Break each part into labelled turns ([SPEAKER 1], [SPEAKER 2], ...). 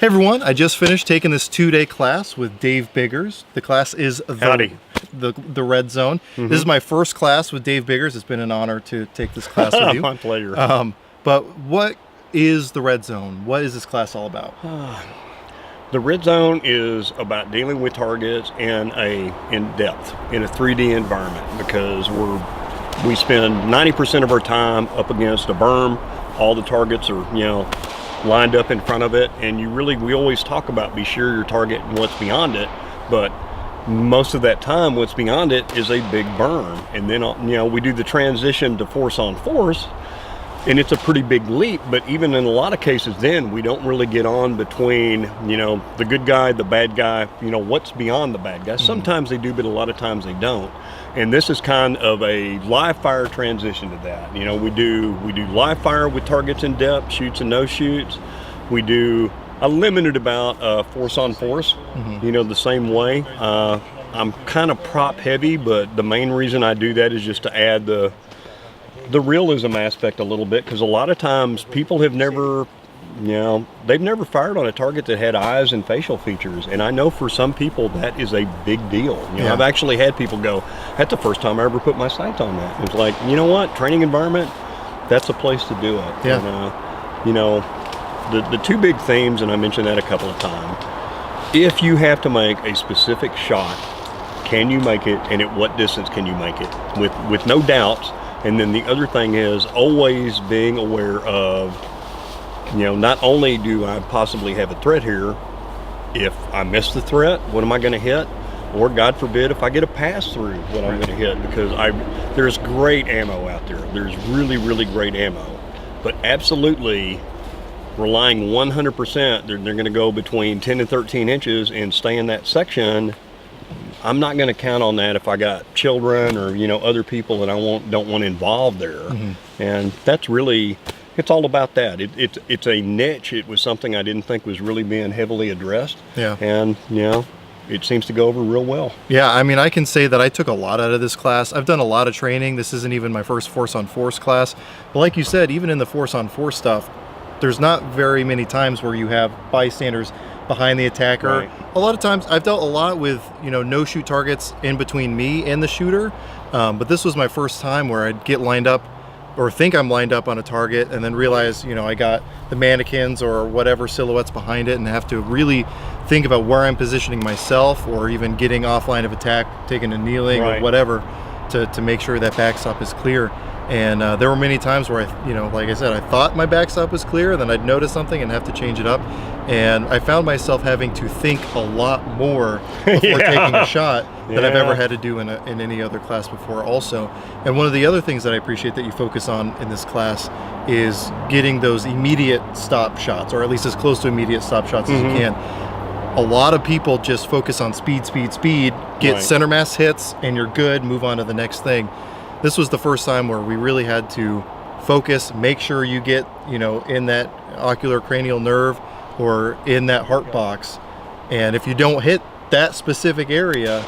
[SPEAKER 1] Hey everyone, I just finished taking this 2-day class with Dave Biggers. The class is the Red Zone.
[SPEAKER 2] Mm-hmm.
[SPEAKER 1] This is my first class with Dave Biggers. It's been an honor to take this class with you.
[SPEAKER 2] My pleasure.
[SPEAKER 1] But what is the Red Zone? What is this class all about?
[SPEAKER 2] The Red Zone is about dealing with targets in depth, in a 3D environment, because we spend 90% of our time up against a berm. All the targets are, lined up in front of it, and we always talk about be sure your target and what's beyond it, but most of that time what's beyond it is a big berm. And then we do the transition to force on force, and it's a pretty big leap, but even in a lot of cases then we don't really get on between the good guy, the bad guy, what's beyond the bad guy. Sometimes they do, but a lot of times they don't. And this is kind of a live fire transition to that. We do live fire with targets in depth, shoots and no shoots. We do a limited amount of force on force, the same way. I'm kind of prop heavy, but the main reason I do that is just to add the realism aspect a little bit, because a lot of times people have never fired on a target that had eyes and facial features, and I know for some people that is a big deal. I've actually had people go, that's the first time I ever put my sights on that. It's like, you know what, training environment, that's a place to do it. And, the two big themes, and I mentioned that a couple of times, if you have to make a specific shot, can you make it, and at what distance can you make it, with no doubts. And then the other thing is always being aware of, not only do I possibly have a threat here, if I miss the threat, what am I going to hit? Or God forbid, if I get a pass through, what I'm going to hit? Because there's great ammo out there. There's really, really great ammo. But absolutely relying 100%, they're going to go between 10 and 13 inches and stay in that section. I'm not going to count on that if I got children or other people that I don't want involved there. And that's really, it's all about that. It's a niche. It was something I didn't think was really being heavily addressed. And it seems to go over real well.
[SPEAKER 1] I can say that I took a lot out of this class. I've done a lot of training. This isn't even my first force on force class, but like you said, even in the force on force stuff, there's not very many times where you have bystanders behind the attacker.
[SPEAKER 2] Right.
[SPEAKER 1] A lot of times I've dealt a lot with no shoot targets in between me and the shooter, but this was my first time where I'd get lined up or think I'm lined up on a target and then realize I got the mannequins or whatever silhouettes behind it, and have to really think about where I'm positioning myself, or even getting off line of attack, taking a kneeling or whatever to make sure that backstop is clear. And there were many times where like I said, I thought my backstop was clear, then I'd notice something and have to change it up. And I found myself having to think a lot more before taking a shot than I've ever had to do in any other class before also. And one of the other things that I appreciate that you focus on in this class is getting those immediate stop shots, or at least as close to immediate stop shots as you can. A lot of people just focus on speed, get center mass hits, and you're good, move on to the next thing. This was the first time where we really had to focus, make sure you get, in that ocular cranial nerve or in that heart box. And if you don't hit that specific area,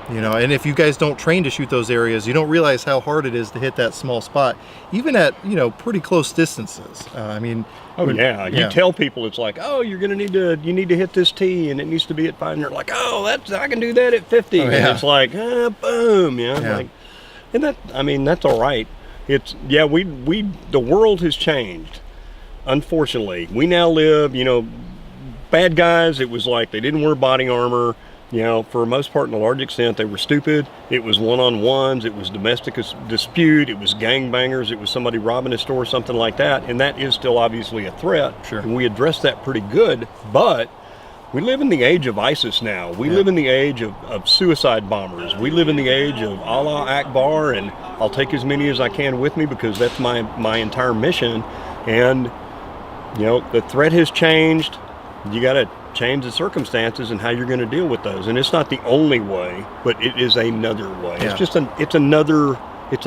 [SPEAKER 1] and if you guys don't train to shoot those areas, you don't realize how hard it is to hit that small spot, even at, pretty close distances.
[SPEAKER 2] You tell people, it's like, oh, you need to hit this tee and it needs to be at 5, and they're like, oh, I can do that at 50. And it's like, boom, and that's all right. It's, the world has changed. Unfortunately, we now live, bad guys, it was like they didn't wear body armor. For the most part, in a large extent, they were stupid. It was one-on-ones, it was domestic dispute, it was gangbangers, it was somebody robbing a store, something like that. And that is still obviously a threat.
[SPEAKER 1] Sure.
[SPEAKER 2] And we address that pretty good, but we live in the age of ISIS now. We live in the age of suicide bombers. We live in the age of Allah Akbar, and I'll take as many as I can with me because that's my entire mission. And, the threat has changed. You got to change the circumstances and how you're going to deal with those. And it's not the only way, but it is another way. It's just it's another tool. It's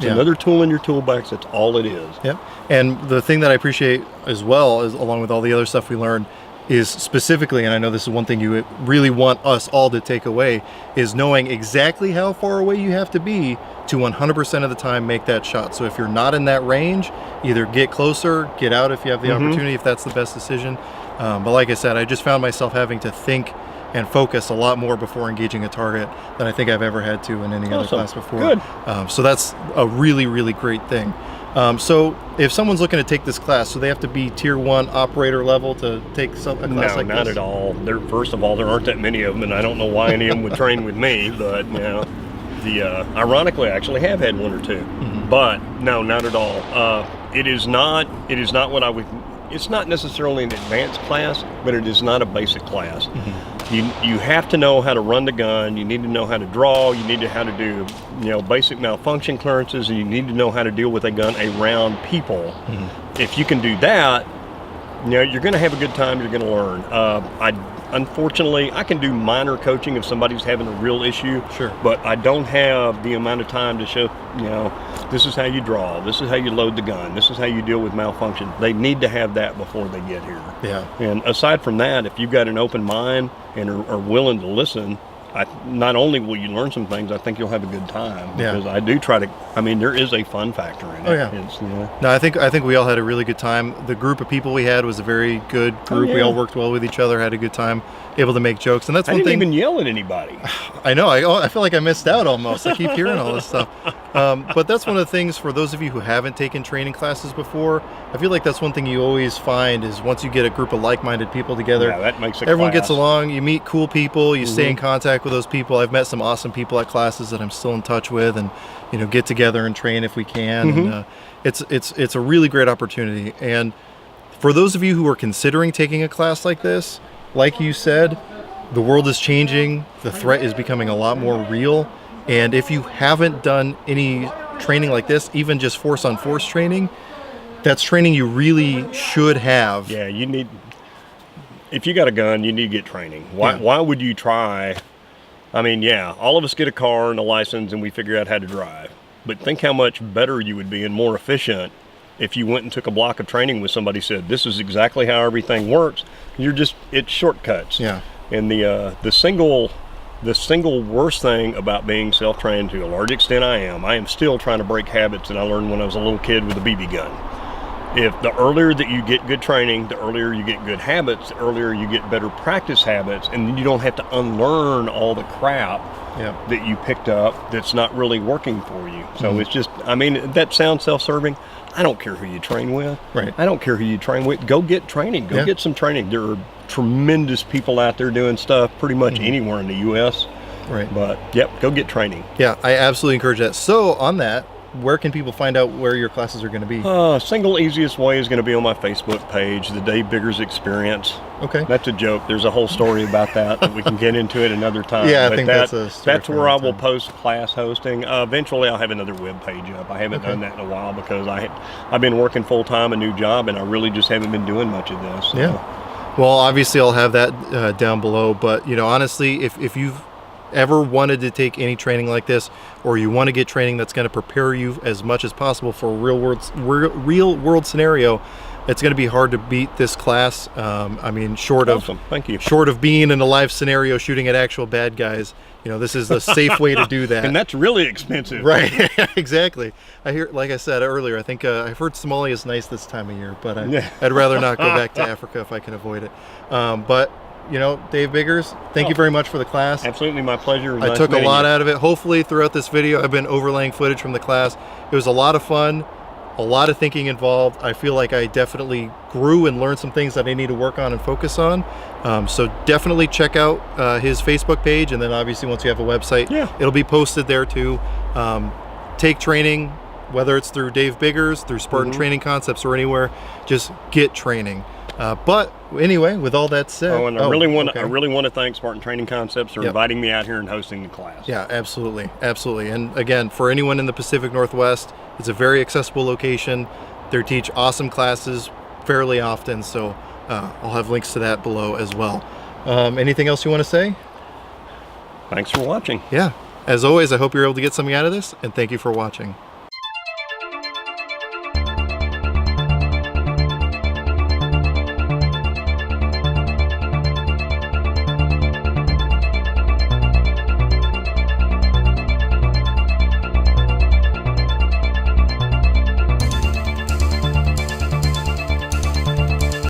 [SPEAKER 2] another tool in your toolbox. That's all it is.
[SPEAKER 1] And the thing that I appreciate as well is, along with all the other stuff we learned, is specifically, and I know this is one thing you really want us all to take away, is knowing exactly how far away you have to be to 100% of the time make that shot. So if you're not in that range, either get closer, get out if you have the opportunity, if that's the best decision. But like I said, I just found myself having to think and focus a lot more before engaging a target than I think I've ever had to in any other class before.
[SPEAKER 2] Good.
[SPEAKER 1] So that's a really, really great thing. So if someone's looking to take this class, so they have to be tier 1 operator level to take a class like this?
[SPEAKER 2] No, not at all. First of all, there aren't that many of them, and I don't know why any of them would train with me, but you know, ironically, I actually have had one or two, but no, not at all. It is not what I would, it's not necessarily an advanced class, but it is not a basic class. You have to know how to run the gun. You need to know how to draw. You need to how to do, you know, basic malfunction clearances, and you need to know how to deal with a gun around people. If you can do that, you know, you're going to have a good time. You're going to learn. Unfortunately, I can do minor coaching if somebody's having a real issue.
[SPEAKER 1] Sure.
[SPEAKER 2] But I don't have the amount of time to show, you know, this is how you draw, this is how you load the gun, this is how you deal with malfunction. They need to have that before they get here.
[SPEAKER 1] Yeah.
[SPEAKER 2] And aside from that, if you've got an open mind and are willing to listen, not only will you learn some things, I think you'll have a good time.
[SPEAKER 1] Yeah.
[SPEAKER 2] Because I do try to, I mean, there is a fun factor in it.
[SPEAKER 1] Oh, yeah.
[SPEAKER 2] It's, you know,
[SPEAKER 1] No, I think we all had a really good time. The group of people we had was a very good group. We all worked well with each other, had a good time, able to make jokes, and that's one
[SPEAKER 2] I didn't
[SPEAKER 1] thing.
[SPEAKER 2] even yell at anybody.
[SPEAKER 1] I know. I feel like I missed out almost. I keep hearing all this stuff. But that's one of the things for those of you who haven't taken training classes before. I feel like that's one thing you always find is once you get a group of like-minded people together,
[SPEAKER 2] Yeah, that makes a
[SPEAKER 1] everyone
[SPEAKER 2] class.
[SPEAKER 1] gets along. You meet cool people. You stay in contact with those people. I've met some awesome people at classes that I'm still in touch with, and you know, get together and train if we can. And, it's a really great opportunity. And for those of you who are considering taking a class like this, like you said, the world is changing. The threat is becoming a lot more real. And if you haven't done any training like this, even just force on force training, that's training you really should have.
[SPEAKER 2] Yeah, you need, if you got a gun, you need to get training. Why would you try? I mean, yeah, all of us get a car and a license and we figure out how to drive. But think how much better you would be and more efficient if you went and took a block of training with somebody said, this is exactly how everything works. It's shortcuts.
[SPEAKER 1] Yeah.
[SPEAKER 2] And the single worst thing about being self-trained, to a large extent I am still trying to break habits that I learned when I was a little kid with a BB gun. If the earlier that you get good training, the earlier you get good habits, the earlier you get better practice habits, and then you don't have to unlearn all the crap that you picked up that's not really working for you. So it's just, I mean, that sounds self-serving. I don't care who you train with.
[SPEAKER 1] Right.
[SPEAKER 2] I don't care who you train with. Go get training. Go get some training. There are tremendous people out there doing stuff pretty much anywhere in the U.S.
[SPEAKER 1] Right.
[SPEAKER 2] But, yep, go get training.
[SPEAKER 1] Yeah, I absolutely encourage that. So on that, where can people find out where your classes are going to be?
[SPEAKER 2] Single easiest way is going to be on my Facebook page, the Dave Biggers Experience.
[SPEAKER 1] Okay.
[SPEAKER 2] That's a joke. There's a whole story about that we can get into it another time.
[SPEAKER 1] Yeah, I
[SPEAKER 2] But
[SPEAKER 1] think that's a story
[SPEAKER 2] that's
[SPEAKER 1] for
[SPEAKER 2] where I
[SPEAKER 1] another
[SPEAKER 2] will
[SPEAKER 1] time.
[SPEAKER 2] post class hosting. Eventually, I'll have another web page up. I haven't done that in a while because I've been working full time, a new job, and I really just haven't been doing much of this. So.
[SPEAKER 1] Yeah. Well, obviously, I'll have that down below. But you know, honestly, if you've ever wanted to take any training like this, or you want to get training that's going to prepare you as much as possible for a real world scenario, it's going to be hard to beat this class. I mean, short of being in a live scenario shooting at actual bad guys, you know, this is the safe way to do that.
[SPEAKER 2] And that's really expensive.
[SPEAKER 1] Right. Exactly. I hear, like I said earlier, I think I've heard Somalia is nice this time of year, but I'd rather not go back to Africa if I can avoid it. But you know, Dave Biggers, thank you very much for the class.
[SPEAKER 2] Absolutely, my pleasure.
[SPEAKER 1] I took a lot out of it. Hopefully throughout this video I've been overlaying footage from the class. It was a lot of fun, a lot of thinking involved. I feel like I definitely grew and learned some things that I need to work on and focus on. So definitely check out his Facebook page, and then obviously once you have a website, it'll be posted there too. Take training, whether it's through Dave Biggers, through Spartan Training Concepts, or anywhere, just get training. But anyway, with all that said,
[SPEAKER 2] I really want to thank Spartan Training Concepts for inviting me out here and hosting the class.
[SPEAKER 1] Yeah, absolutely. And again, for anyone in the Pacific Northwest, it's a very accessible location. They teach awesome classes fairly often, so I'll have links to that below as well. Anything else you want to say?
[SPEAKER 2] Thanks for watching.
[SPEAKER 1] Yeah. As always, I hope you're able to get something out of this, and thank you for watching.